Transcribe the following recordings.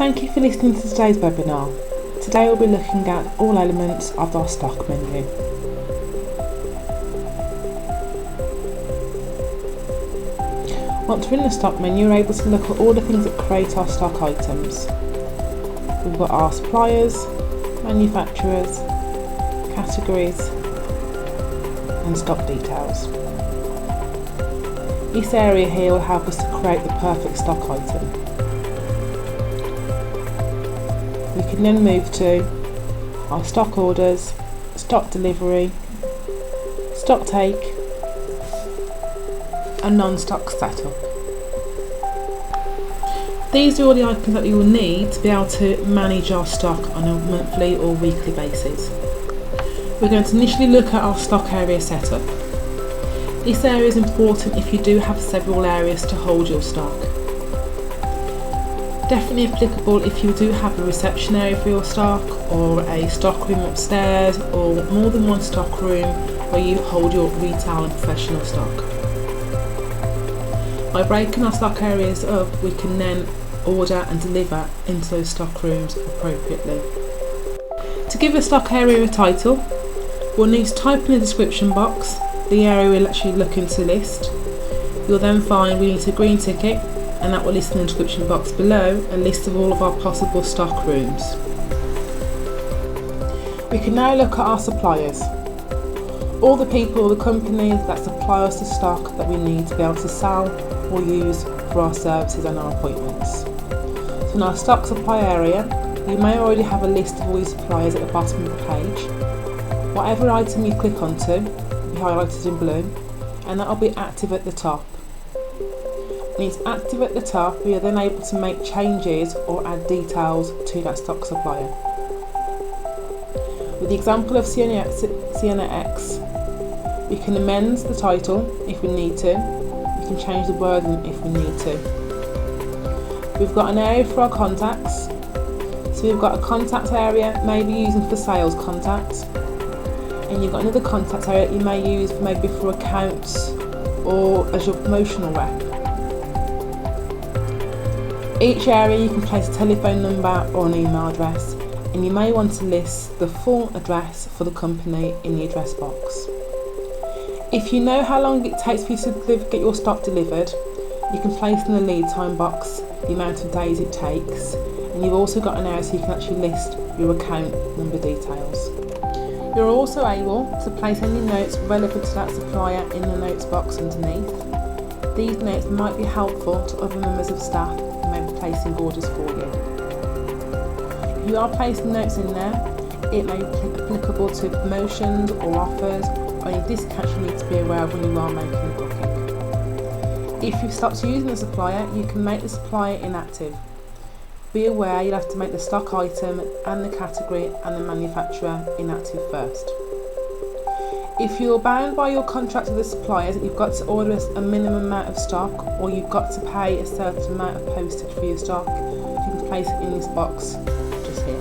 Thank you for listening to today's webinar. Today we'll be looking at all elements of our stock menu. Once we're in the stock menu, we're able to look at all the things that create our stock items. We've got our suppliers, manufacturers, categories and stock details. This area here will help us to create the perfect stock item. We can then move to our stock orders, stock delivery, stock take and non-stock setup. These are all the items that we will need to be able to manage our stock on a monthly or weekly basis. We're going to initially look at our stock area setup. This area is important if you do have several areas to hold your stock. Definitely applicable if you do have a reception area for your stock, or a stock room upstairs, or more than one stock room where you hold your retail and professional stock. By breaking our stock areas up, we can then order and deliver into those stock rooms appropriately. To give a stock area a title, we'll need to type in the description box the area we're actually looking to list. You'll then find we need a green ticket, and that will list in the description box below a list of all of our possible stock rooms. We can now look at our suppliers. All the people or the companies that supply us the stock that we need to be able to sell or use for our services and our appointments. So in our stock supply area, you may already have a list of all these suppliers at the bottom of the page. Whatever item you click onto will be highlighted in blue, and that will be active at the top. When it's active at the top, we are then able to make changes or add details to that stock supplier. With the example of Sienna X, we can amend the title if we need to. We can change the wording if we need to. We've got an area for our contacts. So we've got a contact area, maybe using for sales contacts, and you've got another contact area that you may use maybe for accounts or as your promotional rep. Each area you can place a telephone number or an email address, and you may want to list the full address for the company in the address box. If you know how long it takes for you to get your stock delivered, you can place in the lead time box the amount of days it takes, and you've also got an area so you can actually list your account number details. You're also able to place any notes relevant to that supplier in the notes box underneath. These notes might be helpful to other members of staff who may be placing orders for you. If you are placing notes in there, it may be applicable to promotions or offers, or any discounts you need to be aware of when you are making a booking. If you've stopped using the supplier, you can make the supplier inactive. Be aware you'll have to make the stock item and the category and the manufacturer inactive first. If you're bound by your contract with the suppliers that you've got to order a minimum amount of stock, or you've got to pay a certain amount of postage for your stock, you can place it in this box just here.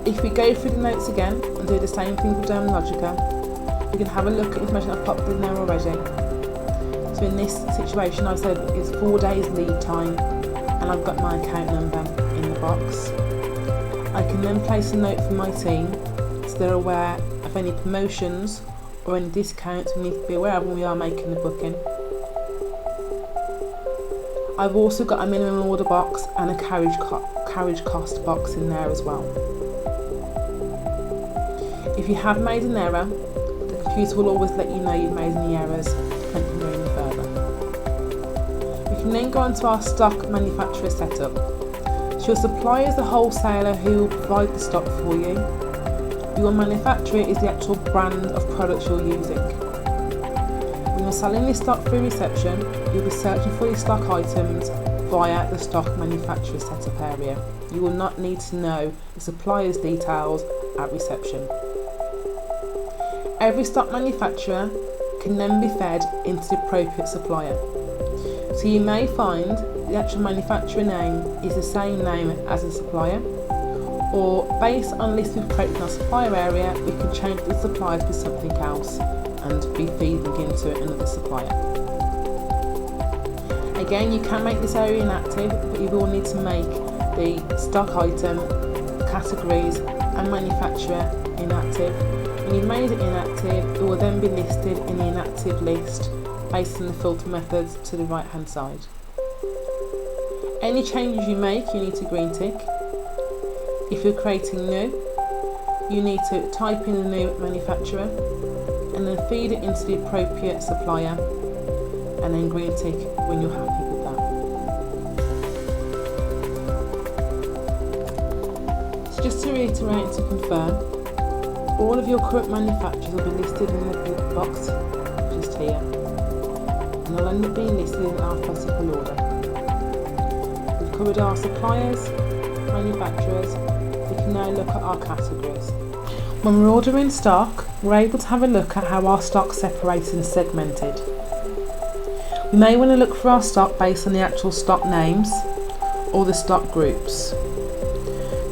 If we go through the notes again and do the same thing for Dermalogica, we can have a look at information I've popped in there already. So in this situation, I've said it's 4 days lead time, and I've got my account number in the box. I can then place a note for my team so they're aware of any promotions or any discounts we need to be aware of when we are making the booking. I've also got a minimum order box and a carriage cost box in there as well. If you have made an error, the computer will always let you know you've made any errors to continue any further. We can then go on to our stock manufacturer setup. So your supplier is the wholesaler who will provide the stock for you. Your manufacturer is the actual brand of products you're using. When you're selling this stock through reception, you'll be searching for your stock items via the stock manufacturer setup area. You will not need to know the supplier's details at reception. Every stock manufacturer can then be fed into the appropriate supplier. So you may find the actual manufacturer name is the same name as the supplier, or based on the list we've created in our supplier area, we can change the supplier to be something else and be feeding into another supplier. Again, you can make this area inactive, but you will need to make the stock item, categories and manufacturer inactive. When you've made it inactive, it will then be listed in the inactive list based on the filter methods to the right hand side. Any changes you make, you need to green tick. If you're creating new, you need to type in the new manufacturer and then feed it into the appropriate supplier and then green tick when you're happy with that. So just to reiterate and to confirm, all of your current manufacturers will be listed in the box just here, and they'll end up being listed in alphabetical order. We've covered our suppliers, manufacturers. We can now look at our categories. When we're ordering stock, we're able to have a look at how our stock is separated and segmented. We may want to look for our stock based on the actual stock names or the stock groups.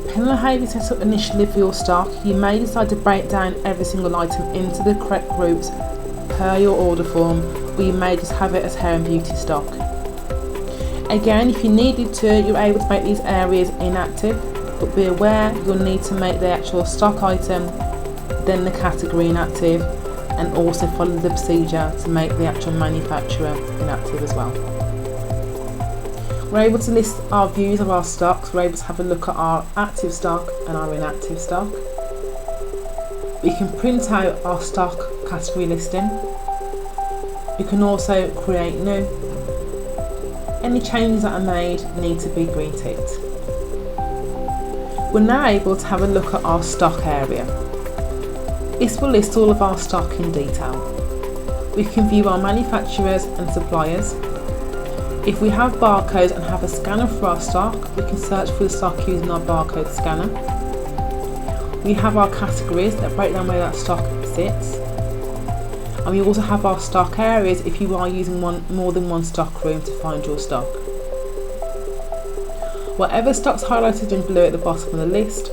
Depending on how you set up initially for your stock, you may decide to break down every single item into the correct groups per your order form, or you may just have it as hair and beauty stock. Again, if you needed to, you're able to make these areas inactive, but be aware you'll need to make the actual stock item, then the category inactive, and also follow the procedure to make the actual manufacturer inactive as well. We're able to list our views of our stocks. We're able to have a look at our active stock and our inactive stock. We can print out our stock category listing. We can also create new. Any changes that are made need to be green ticked. We're now able to have a look at our stock area. This will list all of our stock in detail. We can view our manufacturers and suppliers. If we have barcodes and have a scanner for our stock, we can search for the stock using our barcode scanner. We have our categories that break down where that stock sits. And we also have our stock areas if you are using more than one stock room to find your stock. Whatever stock's highlighted in blue at the bottom of the list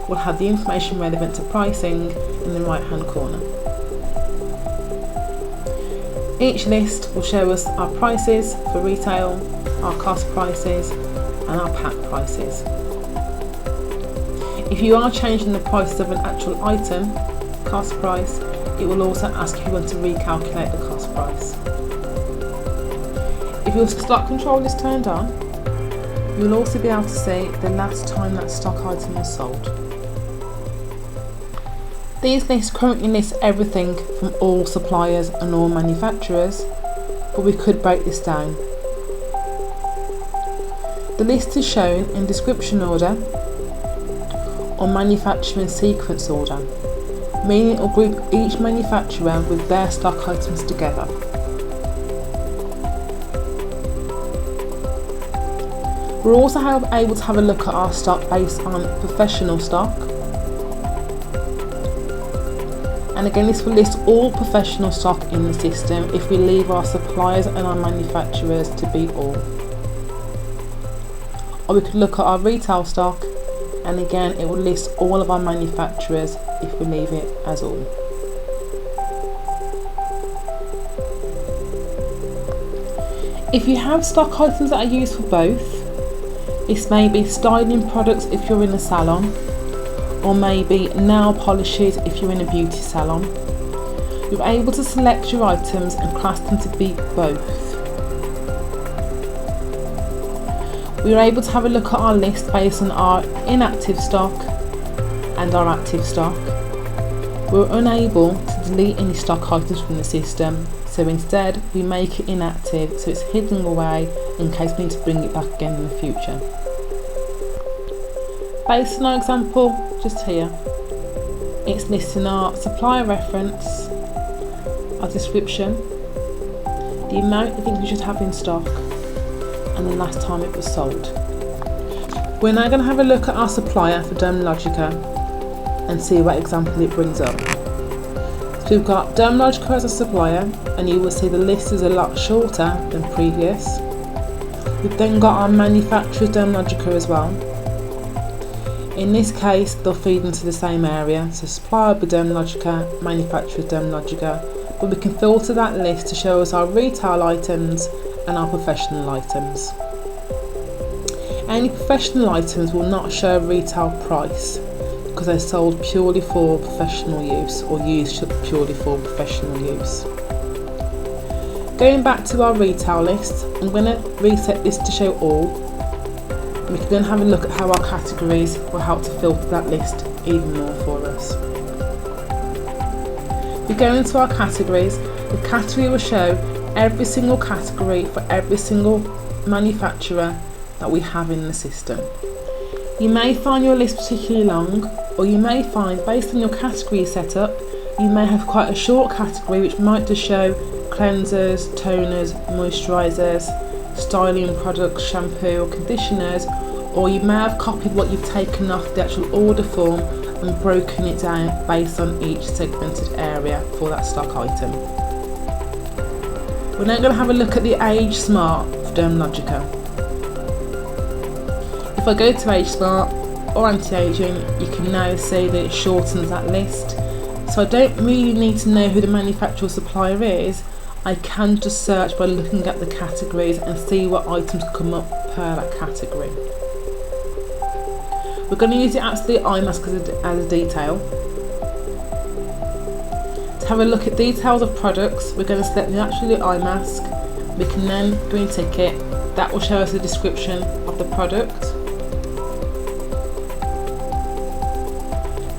will have the information relevant to pricing in the right hand corner. Each list will show us our prices for retail, our cost prices and our pack prices. If you are changing the prices of an actual item, cost price, it will also ask if you want to recalculate the cost price. If your stock control is turned on, you will also be able to see the last time that stock item was sold. These lists currently list everything from all suppliers and all manufacturers, but we could break this down. The list is shown in description order or manufacturing sequence order, meaning it will group each manufacturer with their stock items together. We're also able to have a look at our stock based on professional stock. And again, this will list all professional stock in the system if we leave our suppliers and our manufacturers to be all. Or we could look at our retail stock, and again it will list all of our manufacturers if we leave it as all. If you have stock items that are used for both, this may be styling products if you're in a salon, or maybe nail polishes if you're in a beauty salon. You're able to select your items and class them to be both. We are able to have a look at our list based on our inactive stock and our active stock. We're unable to delete any stock items from the system, so instead we make it inactive so it's hidden away in case we need to bring it back again in the future. Based on our example just here, it's listing our supplier reference, our description, the amount of things we should have in stock, and the last time it was sold. We're now going to have a look at our supplier for Dermalogica and see what example it brings up. So we've got Dermalogica as a supplier, and you will see the list is a lot shorter than previous. We've then got our manufacturer's Dermalogica as well. In this case, they'll feed into the same area, so supplier will be Dermalogica, manufacturer's Dermalogica, but we can filter that list to show us our retail items and our professional items. Any professional items will not show a retail price because they're sold purely for professional use or used purely for professional use. Going back to our retail list, I'm going to reset this to show all. We can then have a look at how our categories will help to filter that list even more for us. If we go into our categories, the category will show every single category for every single manufacturer that we have in the system. You may find your list particularly long, or you may find, based on your category setup, you may have quite a short category which might just show cleansers, toners, moisturisers, styling products, shampoo or conditioners, or you may have copied what you've taken off the actual order form and broken it down based on each segmented area for that stock item. We're now going to have a look at the Age Smart for Dermalogica. If I go to Age Smart or anti-aging, you can now see that it shortens that list. So I don't really need to know who the manufacturer or supplier is. I can just search by looking at the categories and see what items come up per that category. We're going to use the absolute eye mask as a detail. To have a look at details of products, we're going to select the absolute eye mask. We can then green tick it. That will show us the description of the product.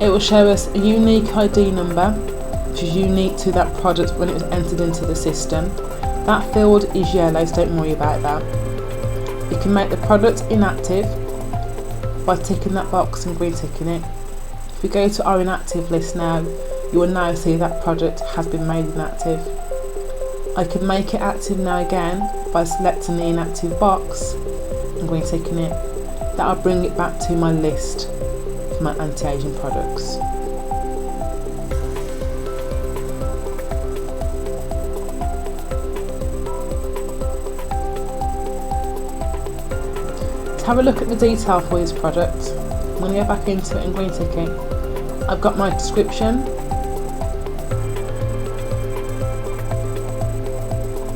It will show us a unique ID number, which is unique to that product when it was entered into the system. That field is yellow, so don't worry about that. You can make the product inactive by ticking that box and green ticking it. If we go to our inactive list now, you will now see that product has been made inactive. I can make it active now again by selecting the inactive box and green ticking it. That will bring it back to my list for my anti-aging products. To have a look at the detail for this product, I'm going to go back into it and green tick it. I've got my description.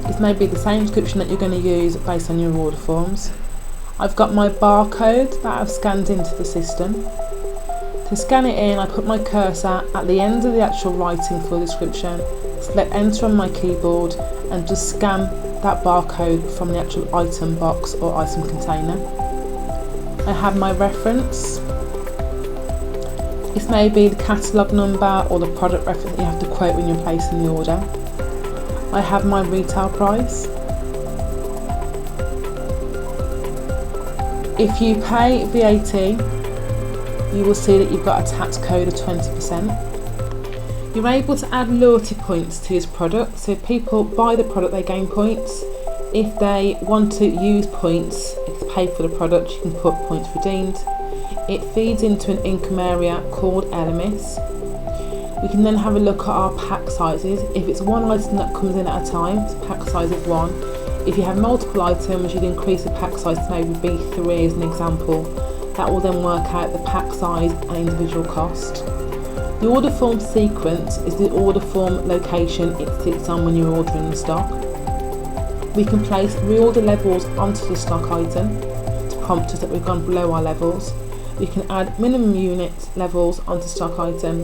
This may be the same description that you're going to use based on your order forms. I've got my barcode that I've scanned into the system. To scan it in, I put my cursor at the end of the actual writing for the description, select enter on my keyboard and just scan that barcode from the actual item box or item container. I have my reference. This may be the catalogue number or the product reference that you have to quote when you're placing the order. I have my retail price. If you pay VAT, you will see that you've got a tax code of 20%. You're able to add loyalty points to this product, so if people buy the product they gain points. If they want to use points, if they pay for the product, you can put points redeemed. It feeds into an income area called LMS. We can then have a look at our pack sizes. If it's one item that comes in at a time, it's a pack size of 1. If you have multiple items, you'd increase the pack size to maybe B3 as an example. That will then work out the pack size and individual cost. The order form sequence is the order form location it sits on when you're ordering the stock. We can place reorder levels onto the stock item to prompt us that we've gone below our levels. We can add minimum unit levels onto stock item,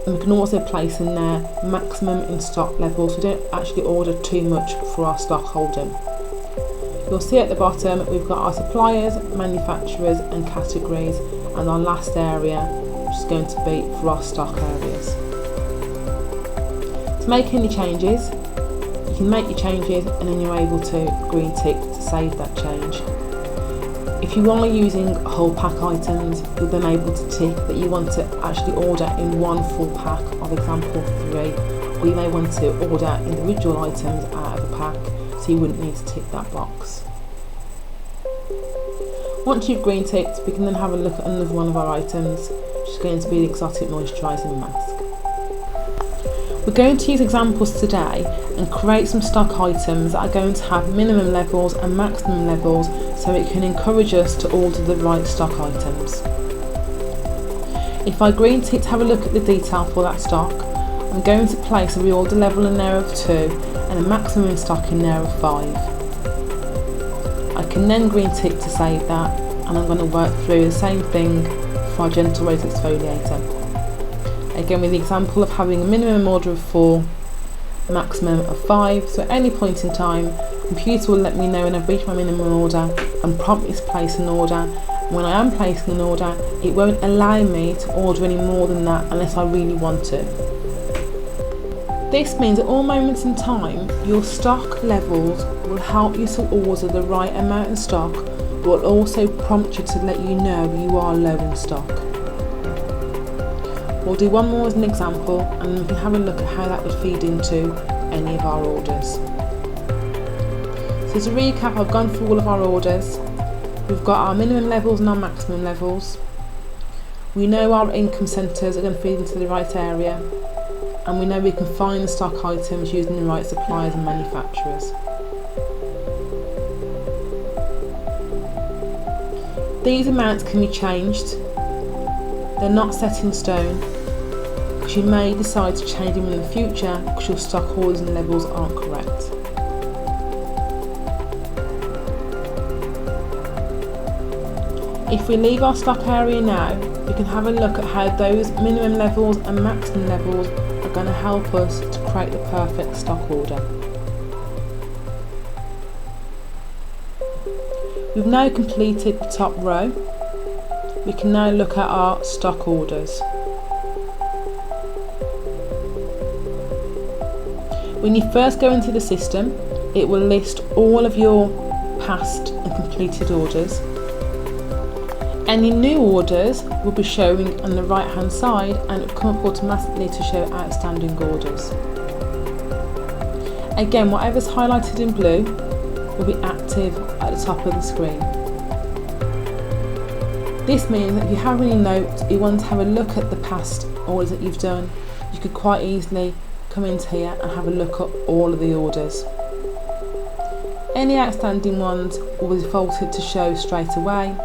and we can also place in there maximum in stock levels. We don't actually order too much for our stock holding. You'll see at the bottom we've got our suppliers, manufacturers and categories, and our last area which is going to be for our stock areas. To make any changes, you can make your changes and then you're able to green tick to save that change. If you are using whole pack items, you're then able to tick that you want to actually order in one full pack of example 3, or you may want to order individual items out of a pack, so you wouldn't need to tick that box. Once you've green ticked, we can then have a look at another one of our items, which is going to be the exotic moisturising mask. We're going to use examples today and create some stock items that are going to have minimum levels and maximum levels, so it can encourage us to order the right stock items. If I green tick to have a look at the detail for that stock, I'm going to place a reorder level in there of 2 and a maximum in stock in there of 5. I can then green tick to save that, and I'm going to work through the same thing for our gentle rose exfoliator. Again, with the example of having a minimum order of 4, maximum of 5, so at any point in time, the computer will let me know when I've reached my minimum order and prompt me to place an order. When I am placing an order, it won't allow me to order any more than that unless I really want to. This means at all moments in time, your stock levels will help you to order the right amount of stock, but will also prompt you to let you know you are low in stock. We'll do one more as an example, and we can have a look at how that would feed into any of our orders. So to recap, I've gone through all of our orders. We've got our minimum levels and our maximum levels. We know our income centres are going to feed into the right area, and we know we can find the stock items using the right suppliers and manufacturers. These amounts can be changed. They're not set in stone, because you may decide to change them in the future because your stock orders and levels aren't correct. If we leave our stock area now, we can have a look at how those minimum levels and maximum levels are going to help us to create the perfect stock order. We've now completed the top row. We can now look at our stock orders. When you first go into the system, it will list all of your past and completed orders. Any new orders will be showing on the right hand side, and it will come up automatically to show outstanding orders. Again, whatever's highlighted in blue will be active at the top of the screen. This means that if you have any notes, you want to have a look at the past orders that you've done, you could quite easily come into here and have a look at all of the orders. Any outstanding ones will be defaulted to show straight away.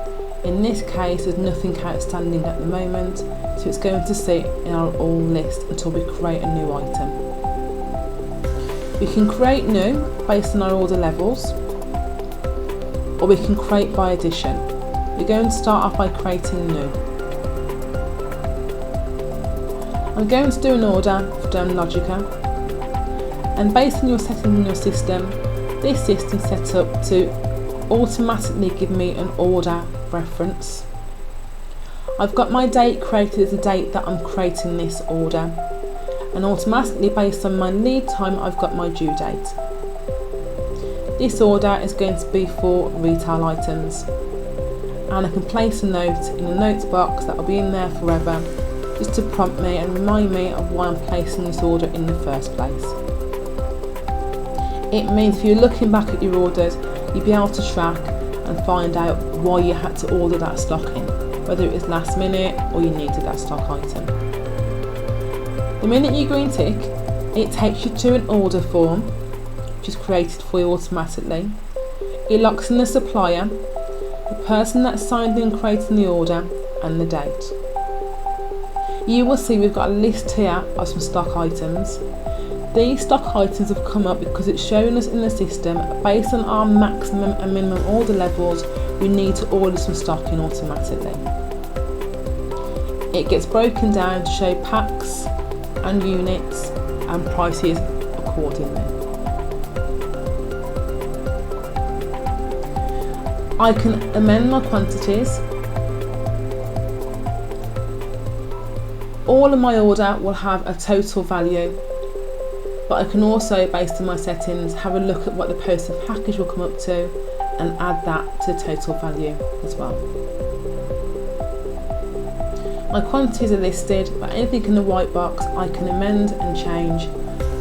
In this case, there's nothing outstanding at the moment, so it's going to sit in our all list until we create a new item. We can create new based on our order levels, or we can create by addition. We're going to start off by creating new. I'm going to do an order for Logica, and based on your settings in your system, this system is set up to automatically give me an order reference. I've got my date created as the date that I'm creating this order, and automatically based on my lead time I've got my due date. This order is going to be for retail items, and I can place a note in the notes box that will be in there forever, just to prompt me and remind me of why I'm placing this order in the first place. It means if you're looking back at your orders, you'll be able to track and find out why you had to order that stock in, whether it was last minute or you needed that stock item. The minute you green tick, it takes you to an order form, which is created for you automatically. It locks in the supplier, the person that signed in creating the order, and the date. You will see we've got a list here of some stock items. These stock items have come up because it's showing us in the system, based on our maximum and minimum order levels, we need to order some stock in automatically. It gets broken down to show packs and units and prices accordingly. I can amend my quantities. All of my order will have a total value, but I can also, based on my settings, have a look at what the posted package will come up to and add that to the total value as well. My quantities are listed, but anything in the white box I can amend and change.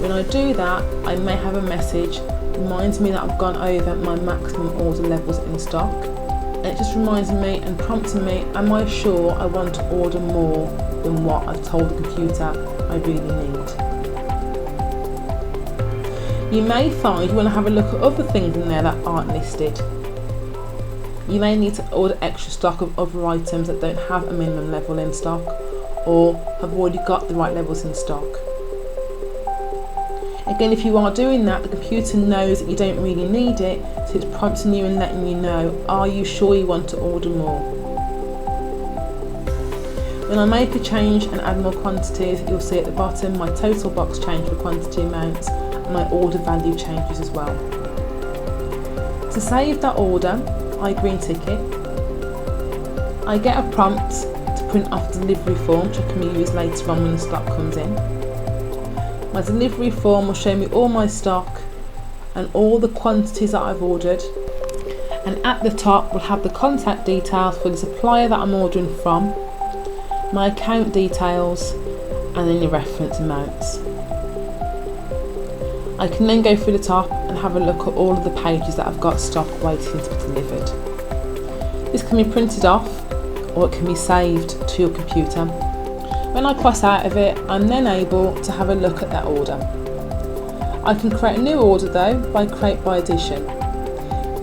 When I do that, I may have a message reminds me that I've gone over my maximum order levels in stock, and it just reminds me and prompts me, am I sure I want to order more than what I've told the computer I really need. You may find you want to have a look at other things in there that aren't listed. You may need to order extra stock of other items that don't have a minimum level in stock or have already got the right levels in stock. Again, if you are doing that, the computer knows that you don't really need it, so it's prompting you and letting you know, are you sure you want to order more? When I make a change and add more quantities, you'll see at the bottom my total box change for quantity amounts and my order value changes as well. To save that order, I green tick it. I get a prompt to print off the delivery form, which can be used later on when the stock comes in. My delivery form will show me all my stock and all the quantities that I've ordered, and at the top will have the contact details for the supplier that I'm ordering from, my account details and any reference amounts. I can then go through the top and have a look at all of the pages that I've got stock waiting to be delivered. This can be printed off or it can be saved to your computer. When I cross out of it, I'm then able to have a look at that order. I can create a new order though by create by addition.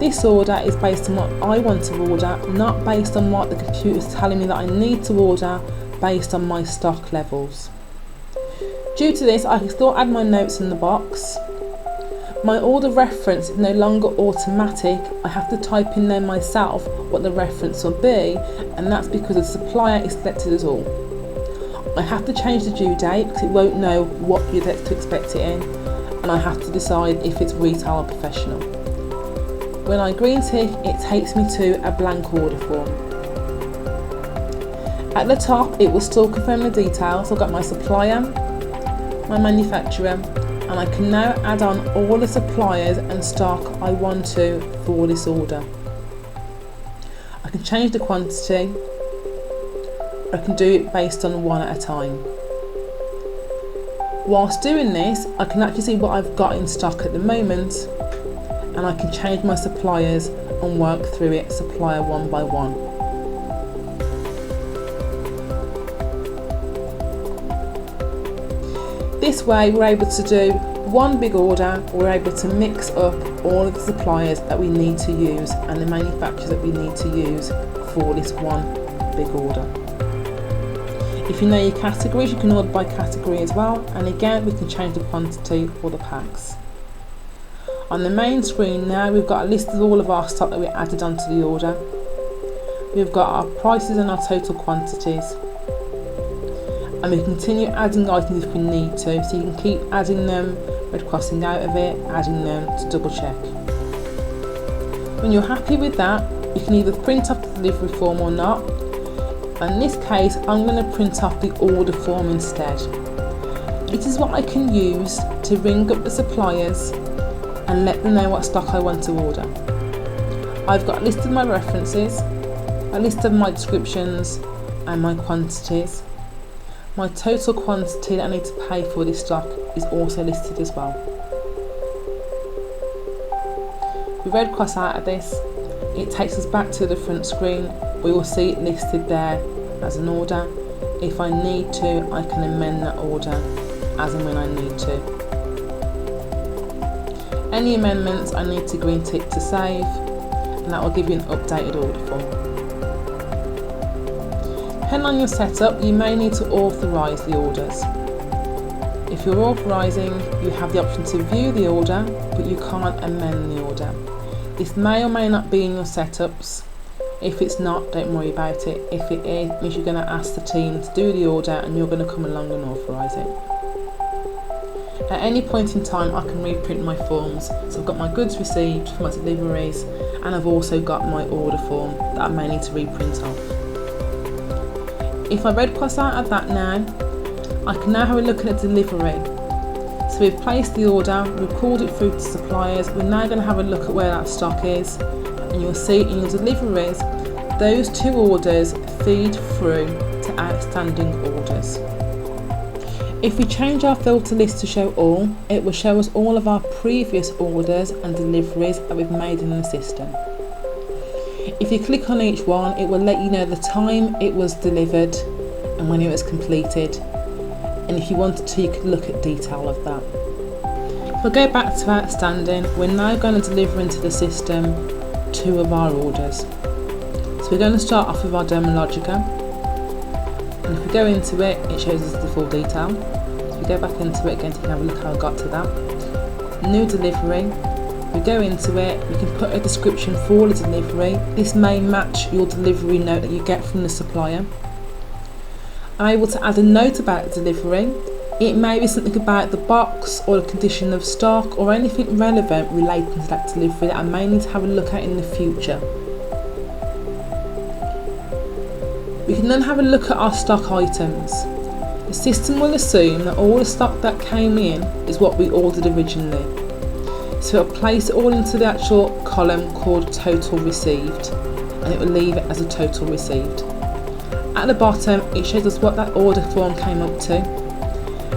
This order is based on what I want to order, not based on what the computer is telling me that I need to order based on my stock levels. Due to this, I can still add my notes in the box. My order reference is no longer automatic. I have to type in there myself what the reference will be, and that's because the supplier is selected as all. I have to change the due date because it won't know what due date to expect it in, and I have to decide if it's retail or professional. When I green tick, it takes me to a blank order form. At the top, it will still confirm the details. I've got my supplier, my manufacturer, and I can now add on all the suppliers and stock I want to for this order. I can change the quantity. I can do it based on one at a time. Whilst doing this, I can actually see what I've got in stock at the moment, and I can change my suppliers and work through it supplier one by one. This way we're able to do one big order, we're able to mix up all of the suppliers that we need to use and the manufacturers that we need to use for this one big order. If you know your categories, you can order by category as well, and again we can change the quantity for the packs. On the main screen now we've got a list of all of our stock that we added onto the order. We've got our prices and our total quantities. And we continue adding items if we need to, so you can keep adding them, red crossing out of it, adding them to double check. When you're happy with that, you can either print off the delivery form or not. In this case, I'm going to print off the order form instead. It is what I can use to ring up the suppliers and let them know what stock I want to order. I've got a list of my references, a list of my descriptions and my quantities. My total quantity that I need to pay for this stock is also listed as well. We red cross out of this, it takes us back to the front screen. We will see it listed there as an order. If I need to, I can amend that order as and when I need to. Any amendments I need to green tick to save, and that will give you an updated order form. Depending on your setup, you may need to authorise the orders. If you're authorising, you have the option to view the order, but you can't amend the order. This may or may not be in your setups. If it's not, don't worry about it. If it is, it means you're going to ask the team to do the order and you're going to come along and authorise it. At any point in time, I can reprint my forms. So I've got my goods received for my deliveries, and I've also got my order form that I may need to reprint off. If I red cross out of that now, I can now have a look at the delivery. So we've placed the order, we've called it through to suppliers, we're now going to have a look at where that stock is, and you'll see in your deliveries, those two orders feed through to outstanding orders. If we change our filter list to show all, it will show us all of our previous orders and deliveries that we've made in the system. If you click on each one, it will let you know the time it was delivered and when it was completed. And if you wanted to, you could look at detail of that. If we go back to outstanding, we're now going to deliver into the system two of our orders. So we're going to start off with our Dermalogica. And if we go into it, it shows us the full detail. So if we go back into it again, you can have a look how I got to that. new delivery, we go into it, we can put a description for the delivery. This may match your delivery note that you get from the supplier. I'm able to add a note about the delivery. It may be something about the box or the condition of stock or anything relevant relating to that delivery that I may need to have a look at in the future. We can then have a look at our stock items. The system will assume that all the stock that came in is what we ordered originally. So it'll place it all into the actual column called total received, and it will leave it as a total received. At the bottom, it shows us what that order form came up to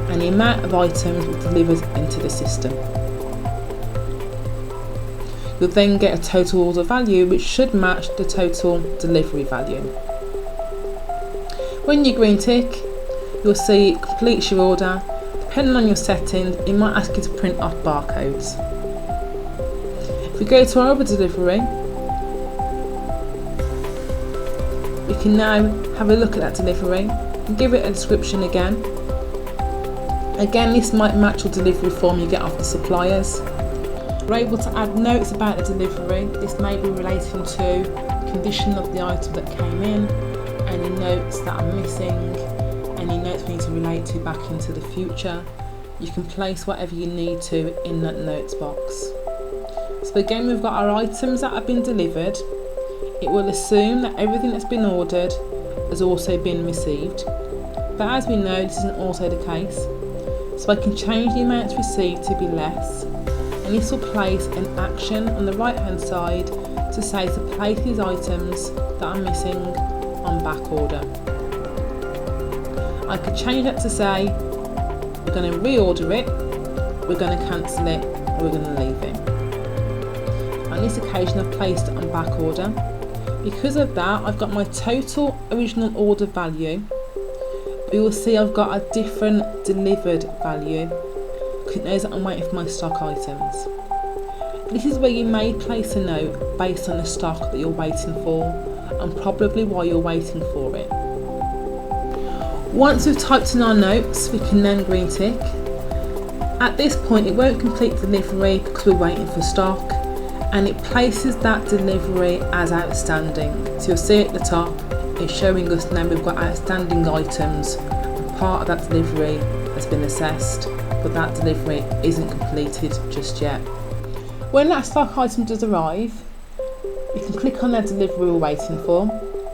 and the amount of items we delivered into the system. You'll then get a total order value which should match the total delivery value. When you green tick, you'll see it completes your order. Depending on your settings, it might ask you to print off barcodes. If we go to our other delivery, we can now have a look at that delivery and give it a description again. Again, this might match your delivery form you get off the suppliers. We're able to add notes about the delivery. This may be relating to condition of the item that came in, any notes that are missing, any notes we need to relate to back into the future. You can place whatever you need to in that notes box. So again, we've got our items that have been delivered. It will assume that everything that's been ordered has also been received. But as we know, this isn't also the case. So I can change the amounts received to be less, and this will place an action on the right hand side to say to place these items that are missing on back order. I could change that to say we're going to reorder it, we're going to cancel it, or we're going to leave it. On this occasion I've placed it on back order. Because of that, I've got my total original order value. We will see I've got a different delivered value because it knows that I'm waiting for my stock items. This is where you may place a note based on the stock that you're waiting for and probably why you're waiting for it. Once we've typed in our notes, we can then green tick. At this point it won't complete delivery because we're waiting for stock, and it places that delivery as outstanding. So you'll see at the top it's showing us now we've got outstanding items and part of that delivery has been assessed, but that delivery isn't completed just yet. When that stock item does arrive, we can click on the delivery we're waiting for.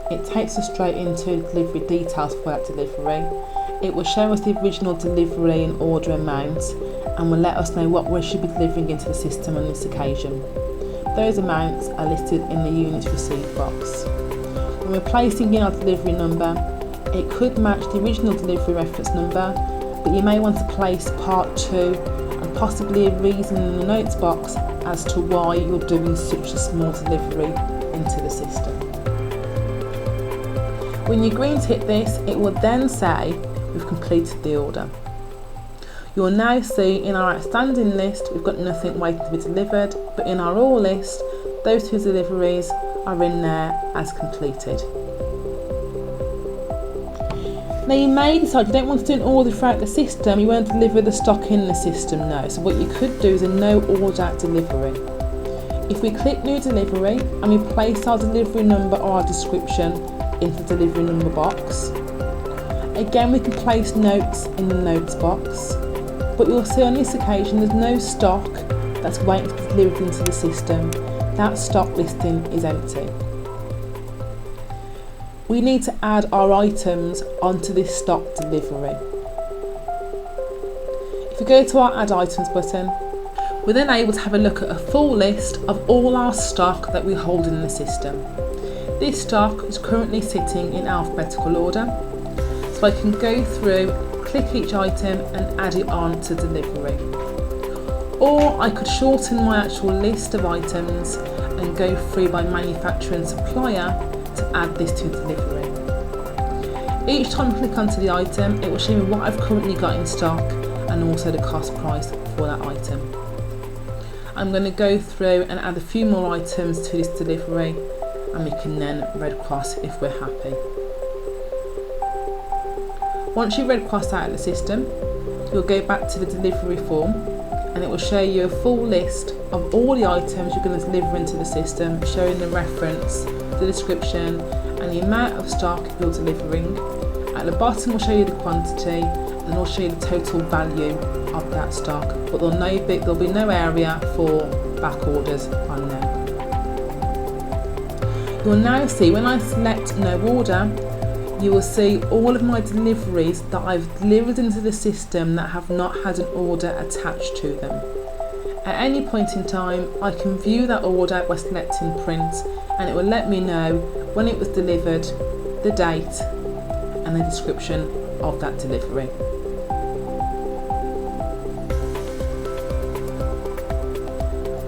It takes us straight into delivery details for that delivery. It will show us the original delivery and order amount and will let us know what we should be delivering into the system on this occasion. Those amounts are listed in the units received box. When we're placing in our delivery number, it could match the original delivery reference number, but you may want to place part 2 and possibly a reason in the notes box as to why you're doing such a small delivery into the system. When you green tick this, it will then say we've completed the order. You'll now see in our outstanding list we've got nothing waiting to be delivered, but in our all list those 2 deliveries are in there as completed. Now you may decide you don't want to do an order throughout the system, you won't deliver the stock in the system now. So what you could do is a no order delivery. If we click new delivery and we place our delivery number or our description into the delivery number box, again we can place notes in the notes box, but you'll see on this occasion there's no stock that's waiting to be delivered into the system. That stock listing is empty. We need to add our items onto this stock delivery. If we go to our add items button, we're then able to have a look at a full list of all our stock that we hold in the system. This stock is currently sitting in alphabetical order, so I can go through, click each item and add it on to delivery. Or I could shorten my actual list of items and go through by manufacturer and supplier to add this to delivery. Each time I click onto the item, it will show me what I've currently got in stock and also the cost price for that item. I'm going to go through and add a few more items to this delivery, and we can then red cross if we're happy. Once you red cross out of the system, you'll go back to the delivery form and it will show you a full list of all the items you're going to deliver into the system, showing the reference, the description and the amount of stock you're delivering. At the bottom will show you the quantity and it will show you the total value of that stock, but there'll be no area for back orders on there. You'll now see, when I select no order, you will see all of my deliveries that I've delivered into the system that have not had an order attached to them. At any point in time, I can view that order by selecting print, and it will let me know when it was delivered, the date and the description of that delivery.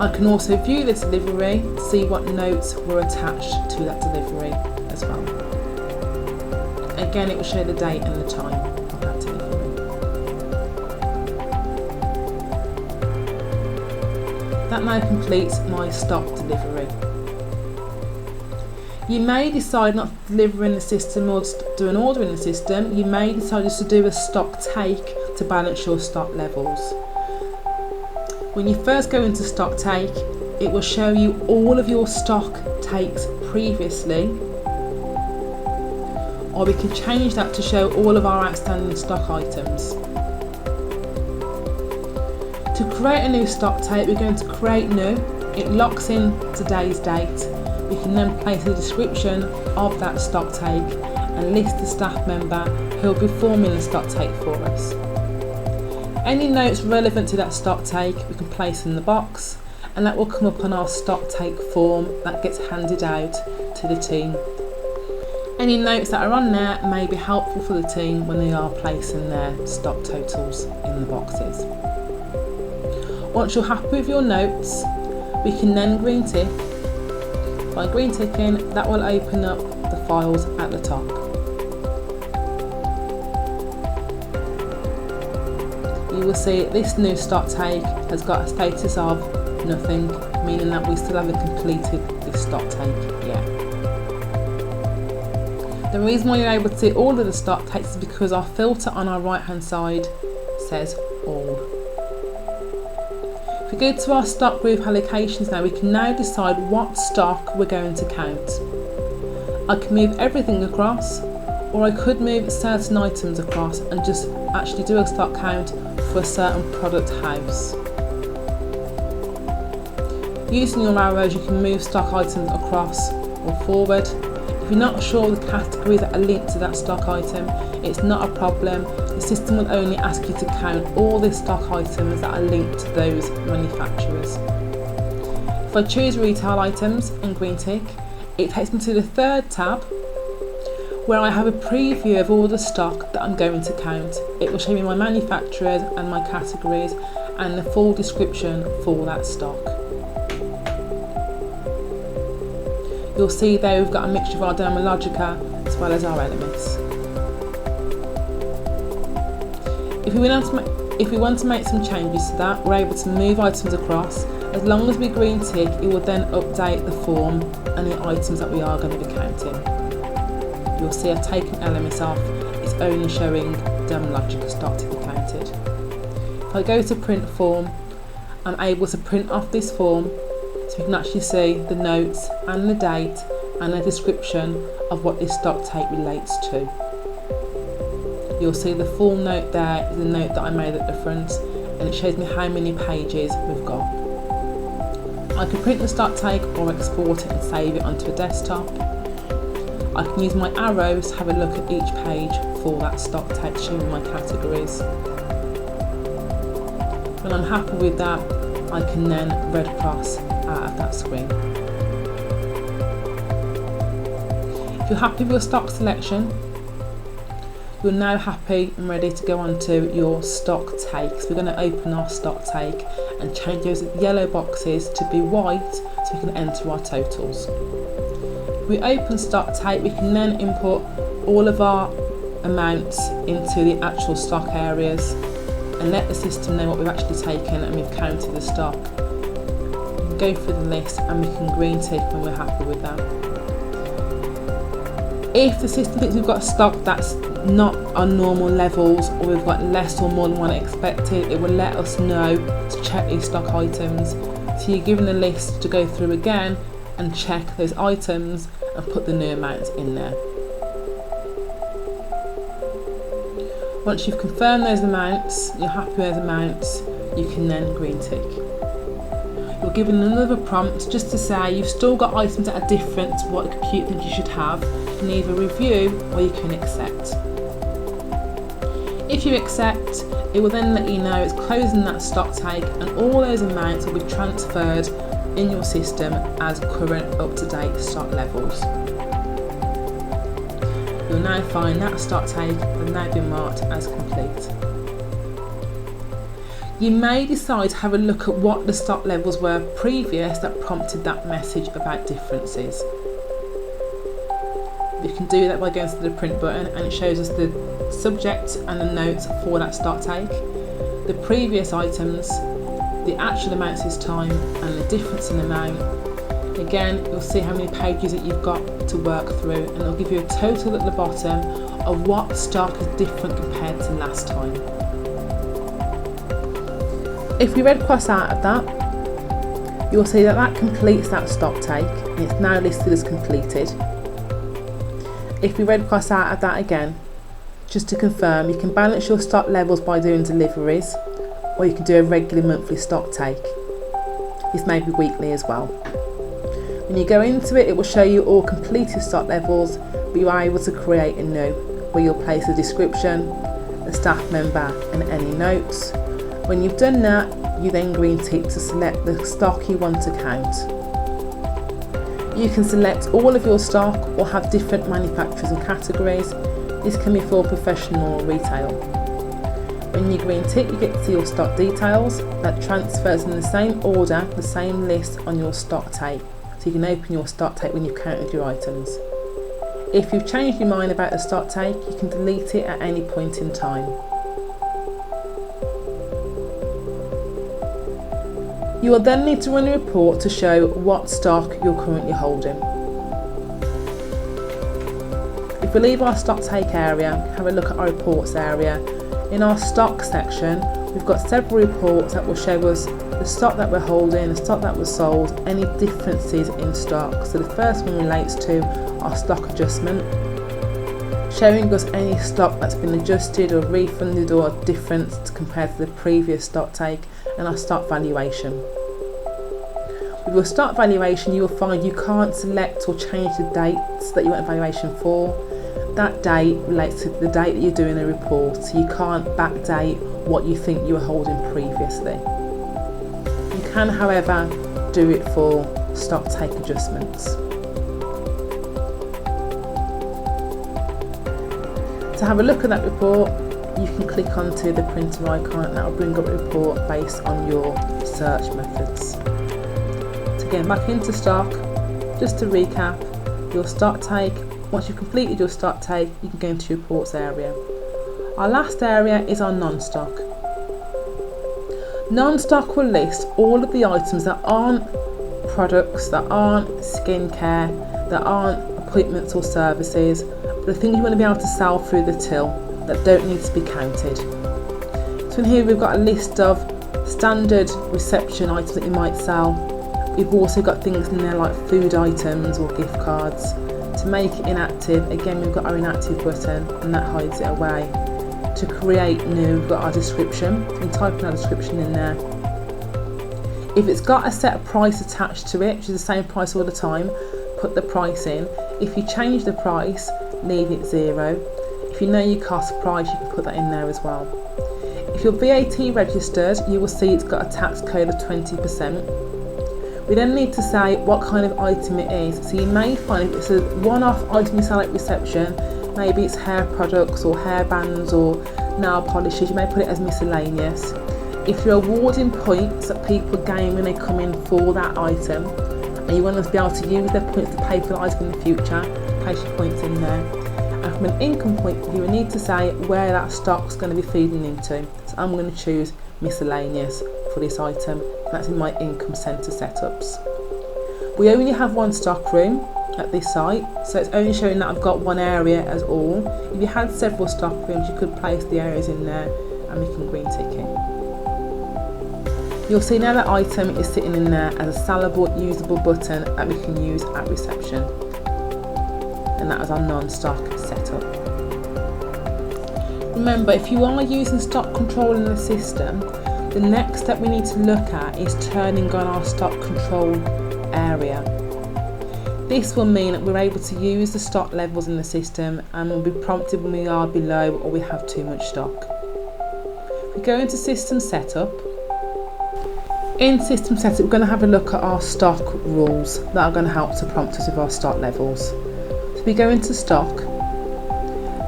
I can also view the delivery to see what notes were attached to that delivery as well. Again, it will show the date and the time of that delivery. That now completes my stock delivery. You may decide not to deliver in the system or to do an order in the system. You may decide just to do a stock take to balance your stock levels. When you first go into stock take, it will show you all of your stock takes previously, or we can change that to show all of our outstanding stock items. To create a new stock take, we're going to create new. It locks in today's date. We can then place a description of that stock take and list the staff member who will be performing the stock take for us. Any notes relevant to that stock take we can place in the box, and that will come up on our stock take form that gets handed out to the team. Any notes that are on there may be helpful for the team when they are placing their stock totals in the boxes. Once you're happy with your notes, we can then green tick. By green ticking, that will open up the files at the top. You will see this new stock take has got a status of nothing, meaning that we still haven't completed this stock take yet. The reason why you're able to see all of the stock takes is because our filter on our right hand side says all. If we go to our stock group allocations now, we can now decide what stock we're going to count. I can move everything across, or I could move certain items across and just actually do a stock count for a certain product house. Using your arrows, you can move stock items across or forward. If you're not sure of the categories that are linked to that stock item, it's not a problem. The system will only ask you to count all the stock items that are linked to those manufacturers. If I choose retail items and green tick, it takes me to the third tab where I have a preview of all the stock that I'm going to count. It will show me my manufacturers and my categories and the full description for that stock. You'll see there we've got a mixture of our Dermalogica as well as our Elemis. If we want to make some changes to that, we're able to move items across. As long as we green tick, it will then update the form and the items that we are going to be counting. You'll see I've taken Elemis off, it's only showing Dermalogica stock to be counted. If I go to print form, I'm able to print off this form so we can actually see the notes and the date and a description of what this stock take relates to. You'll see the full note there is the note that I made at the front, and it shows me how many pages we've got. I can print the stock take or export it and save it onto a desktop. I can use my arrows to have a look at each page for that stock take, showing my categories. When I'm happy with that, I can then red cross out of that screen. If you're happy with your stock selection, you're now happy and ready to go on to your stock takes. We're going to open our stock take and change those yellow boxes to be white so we can enter our totals. If we open stock take, we can then import all of our amounts into the actual stock areas and let the system know what we've actually taken and we've counted the stock. We can go through the list and we can green tick when we're happy with that. If the system thinks we've got stock that's not on normal levels, or we've got less or more than what expected, it will let us know to check these stock items. So you're given a list to go through again and check those items and put the new amounts in there. Once you've confirmed those amounts, you're happy with those amounts, you can then green tick. You're given another prompt just to say you've still got items that are different to what the computer thinks you should have. You can either review or you can accept. If you accept, it will then let you know it's closing that stock take, and all those amounts will be transferred in your system as current up-to-date stock levels. You'll now find that stock take has now been marked as complete. You may decide to have a look at what the stock levels were previous that prompted that message about differences. You can do that by going to the print button, and it shows us the subject and the notes for that stock take, the previous items, the actual amounts this time, and the difference in amount. Again, you'll see how many pages that you've got to work through, and it'll give you a total at the bottom of what stock is different compared to last time. If we read across out of that, you'll see that that completes that stock take, and it's now listed as completed. If we read across out of that again, just to confirm, you can balance your stock levels by doing deliveries, or you can do a regular monthly stock take. This may be weekly as well. When you go into it, it will show you all completed stock levels, but you are able to create a new, where you'll place a description, a staff member, and any notes. When you've done that, you then green tick to select the stock you want to count. You can select all of your stock or have different manufacturers and categories. This can be for professional or retail. When you green tick, you get to see your stock details that transfers in the same order, the same list on your stock take. So you can open your stock take when you've counted your items. If you've changed your mind about the stock take, you can delete it at any point in time. You will then need to run a report to show what stock you're currently holding. If we leave our stock take area, have a look at our reports area. In our stock section, we've got several reports that will show us the stock that we're holding, the stock that was sold, any differences in stock. So the first one relates to our stock adjustment, showing us any stock that's been adjusted or refunded or different compared to the previous stock take, and our stock valuation. With your stock valuation, you will find you can't select or change the dates that you want a valuation for. That date relates to the date that you're doing a report, so you can't backdate what you think you were holding previously. You can, however, do it for stock take adjustments. To have a look at that report, you can click onto the printer icon, and that will bring up a report based on your search methods. To get back into stock, just to recap, your stock take, once you've completed your stock take, you can go into your reports area. Our last area is our non-stock. Non-stock will list all of the items that aren't products, that aren't skincare, that aren't appointments or services, but the things you want to be able to sell through the till that don't need to be counted. So in here we've got a list of standard reception items that you might sell. We've also got things in there like food items or gift cards. To make it inactive, again we've got our inactive button, and that hides it away. To create new, we've got our description. You can type in our description in there. If it's got a set price attached to it, which is the same price all the time, put the price in. If you change the price, leave it 0. If you know your cost price, you can put that in there as well. If you're VAT registered, you will see it's got a tax code of 20%. We then need to say what kind of item it is. So you may find if it's a one-off item you sell at reception, maybe it's hair products or hair bands or nail polishes, you may put it as miscellaneous. If you're awarding points that people gain when they come in for that item, and you want them to be able to use their points to pay for the item in the future, place your points in there. And from an income point of view, we need to say where that stock's going to be feeding into. So I'm going to choose miscellaneous for this item. That's in my income centre setups. We only have one stock room, at this site, so it's only showing that I've got one area as all. If you had several stock rooms, you could place the areas in there and we can green tick it. You'll see now that item is sitting in there as a sellable, usable button that we can use at reception, and that is our non-stock setup. Remember, if you are using stock control in the system, the next step we need to look at is turning on our stock control area. This will mean that we're able to use the stock levels in the system and will be prompted when we are below or we have too much stock. We go into system setup. In system setup, we're going to have a look at our stock rules that are going to help to prompt us with our stock levels. So we go into stock.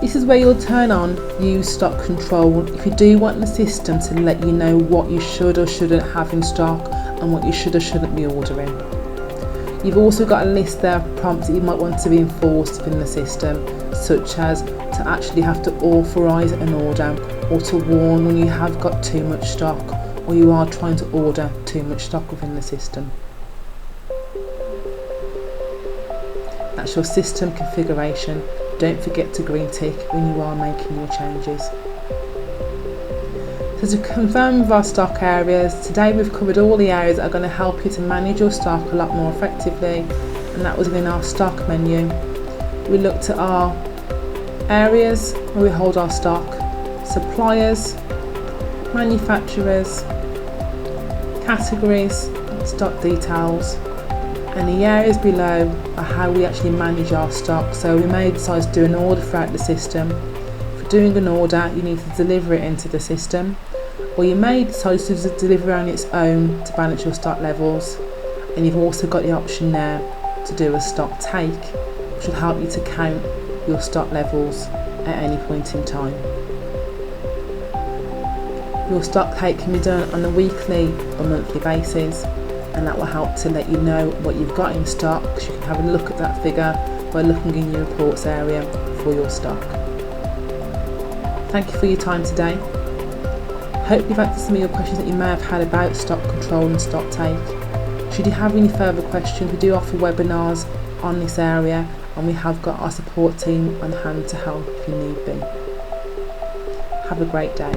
This is where you'll turn on use stock control if you do want the system to let you know what you should or shouldn't have in stock and what you should or shouldn't be ordering. You've also got a list there of prompts that you might want to be enforced within the system, such as to actually have to authorise an order or to warn when you have got too much stock or you are trying to order too much stock within the system. That's your system configuration. Don't forget to green tick when you are making your changes. So to confirm with our stock areas, today we've covered all the areas that are going to help you to manage your stock a lot more effectively, and that was within our stock menu. We looked at our areas where we hold our stock, suppliers, manufacturers, categories, stock details, and the areas below are how we actually manage our stock. So we may decide to do an order throughout the system. For doing an order, you need to deliver it into the system, or you may decide to deliver on its own to balance your stock levels. And you've also got the option there to do a stock take, which will help you to count your stock levels at any point in time. Your stock take can be done on a weekly or monthly basis, and that will help to let you know what you've got in stock, because you can have a look at that figure by looking in your reports area for your stock. Thank you for your time today. Hope you've answered some of your questions that you may have had about stock control and stock take. Should you have any further questions, we do offer webinars on this area, and we have got our support team on hand to help if you need be. Have a great day.